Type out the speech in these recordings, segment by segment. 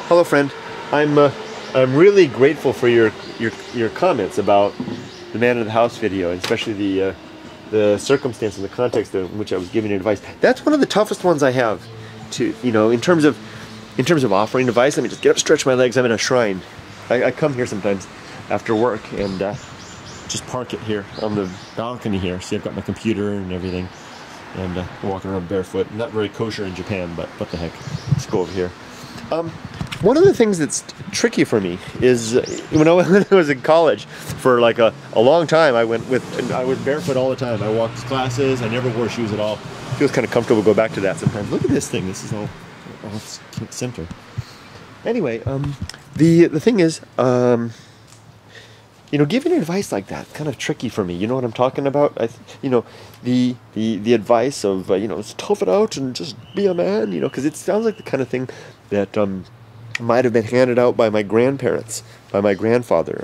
Hello, friend. I'm really grateful for your comments about the man of the house video, and especially the circumstance and the context in which I was giving advice. That's one of the toughest ones I have to, in terms of offering advice. Let me just get up, stretch my legs. I'm in a shrine. I come here sometimes after work and just park it here on the balcony here. See, I've got my computer and everything, and walking around barefoot. Not very kosher in Japan, but what the heck. Let's go over here. One of the things that's tricky for me is when I was in college for like a long time, I was barefoot all the time. I walked to classes. I never wore shoes at all. Feels kind of comfortable to go back to that sometimes. Look at this thing. This is all center. Anyway, the thing is, giving advice like that kind of tricky for me. You know what I'm talking about? The advice of tough it out and just be a man. Because it sounds like the kind of thing that might have been handed out by my grandparents, by my grandfather,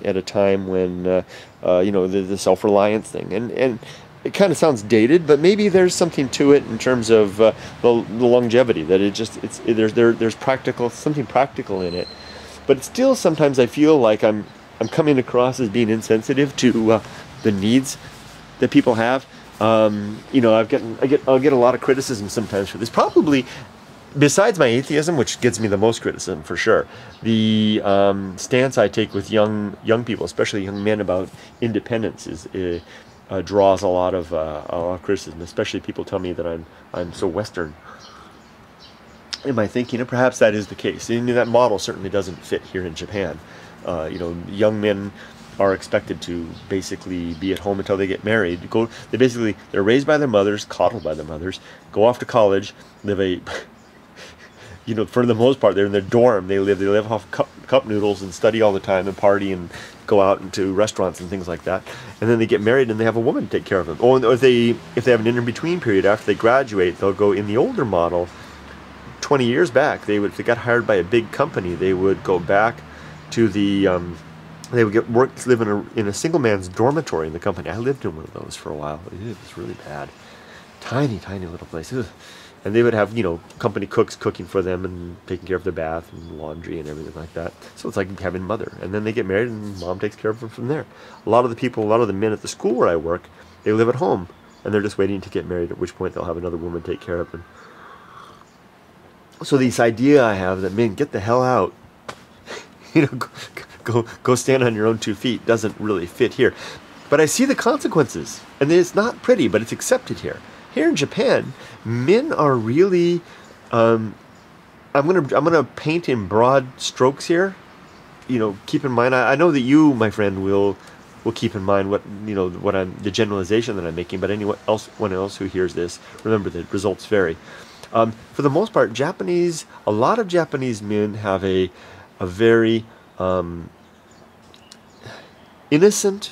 at a time when the self-reliance thing, and it kind of sounds dated, but maybe there's something to it in terms of the longevity, that there's something practical in it, but still sometimes I feel like I'm coming across as being insensitive to the needs that people have. I'll get a lot of criticism sometimes for this, probably. Besides my atheism, which gets me the most criticism for sure, the stance I take with young people, especially young men, about independence draws a lot of criticism. Especially people tell me that I'm so Western in my thinking, and perhaps that is the case. That model certainly doesn't fit here in Japan. Young men are expected to basically be at home until they get married. They're raised by their mothers, coddled by their mothers, go off to college, live for the most part, they're in their dorm. They live off cup noodles and study all the time and party and go out into restaurants and things like that. And then they get married and they have a woman to take care of them. Or if they have an in-between period after they graduate, they'll go in the older model. 20 years back, if they got hired by a big company, they would go back to they would live in a single man's dormitory in the company. I lived in one of those for a while. It was really bad. Tiny little place. Ugh. And they would have, company cooks cooking for them and taking care of their bath and laundry and everything like that. So it's like having a mother. And then they get married and mom takes care of them from there. A lot of the men at the school where I work, they live at home. And they're just waiting to get married, at which point they'll have another woman take care of them. So this idea I have that, men, get the hell out. Go stand on your own 2 feet doesn't really fit here. But I see the consequences. And it's not pretty, but it's accepted here. Here in Japan, men are really, I'm gonna paint in broad strokes here. Keep in mind, I know that you, my friend, will keep in mind the generalization that I'm making. But anyone else who hears this, remember that results vary. For the most part, a lot of Japanese men have a very innocent.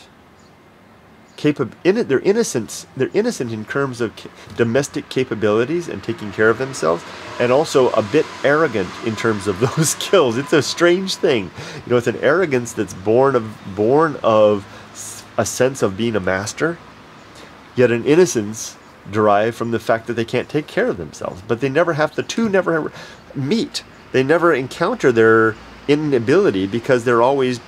They're innocent in terms of domestic capabilities and taking care of themselves, and also a bit arrogant in terms of those skills. It's a strange thing. It's an arrogance that's born of a sense of being a master, yet an innocence derived from the fact that they can't take care of themselves. But they never have, the two never meet. They never encounter their inability because they're always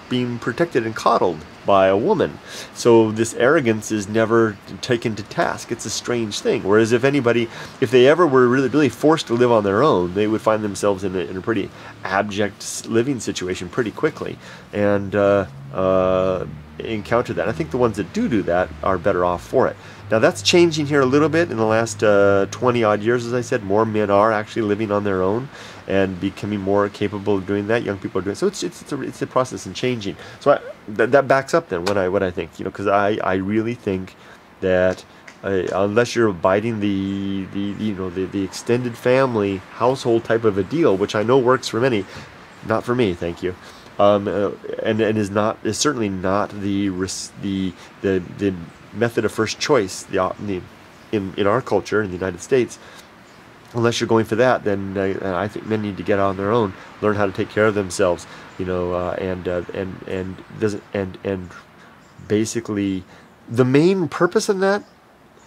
being protected and coddled by a woman. So this arrogance is never taken to task. It's a strange thing. Whereas if they ever were really forced to live on their own, they would find themselves in a pretty abject living situation pretty quickly, and encounter that. I think the ones that do that are better off for it. Now that's changing here a little bit in the last 20 odd years. As I said, more men are actually living on their own and becoming more capable of doing that. Young people are doing so. It's a process and changing. So that backs up then what I think, because I really think that unless you're abiding the extended family household type of a deal, which I know works for many, not for me, thank you. And is certainly not the method of first choice in our culture in the United States. Unless you're going for that, then I think men need to get on their own, learn how to take care of themselves, and basically the main purpose in that,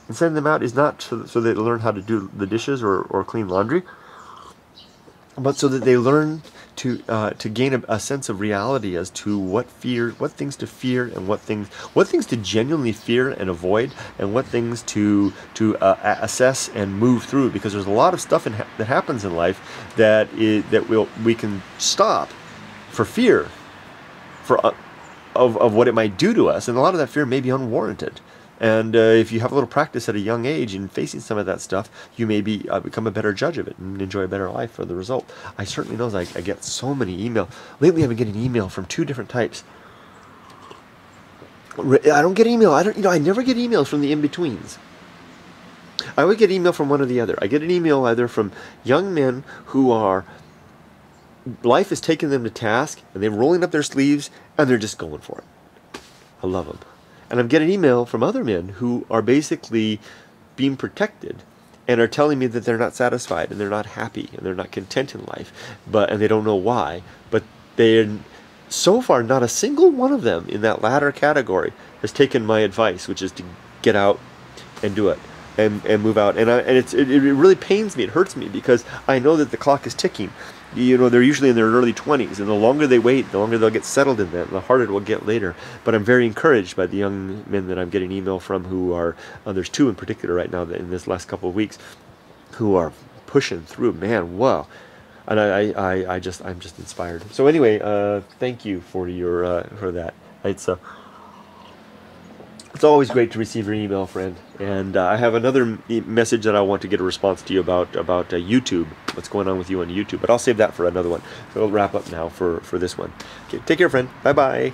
and sending them out, is not so they learn how to do the dishes or clean laundry. but so that they learn to gain a sense of reality as to what things to fear, and what things to genuinely fear and avoid, and what things to assess and move through. Because there's a lot of stuff that happens in life that we can stop for fear of what it might do to us, and a lot of that fear may be unwarranted. And if you have a little practice at a young age in facing some of that stuff, you may become a better judge of it and enjoy a better life for the result. I certainly know I get so many email. Lately I've been getting email from 2 different types. I don't get email. I never get emails from the in-betweens. I would get email from one or the other. I get an email either from young men who life has taken them to task, and they're rolling up their sleeves, and they're just going for it. I love them. And I'm getting email from other men who are basically being protected and are telling me that they're not satisfied, and they're not happy, and they're not content in life, and they don't know why. But so far, not a single one of them in that latter category has taken my advice, which is to get out and do it, and move out. And it really pains me. It hurts me, because I know that the clock is ticking. They're usually in their early 20s, and the longer they wait, the longer they'll get settled in that, and the harder it will get later. But I'm very encouraged by the young men that I'm getting email from who are, there's 2 in particular right now in this last couple of weeks, who are pushing through. Man, wow. And I'm just inspired. So anyway, thank you for that. It's always great to receive your email, friend. And I have another message that I want to get a response to you about YouTube. What's going on with you on YouTube? But I'll save that for another one. So we'll wrap up now for this one. Okay, take care, friend. Bye-bye.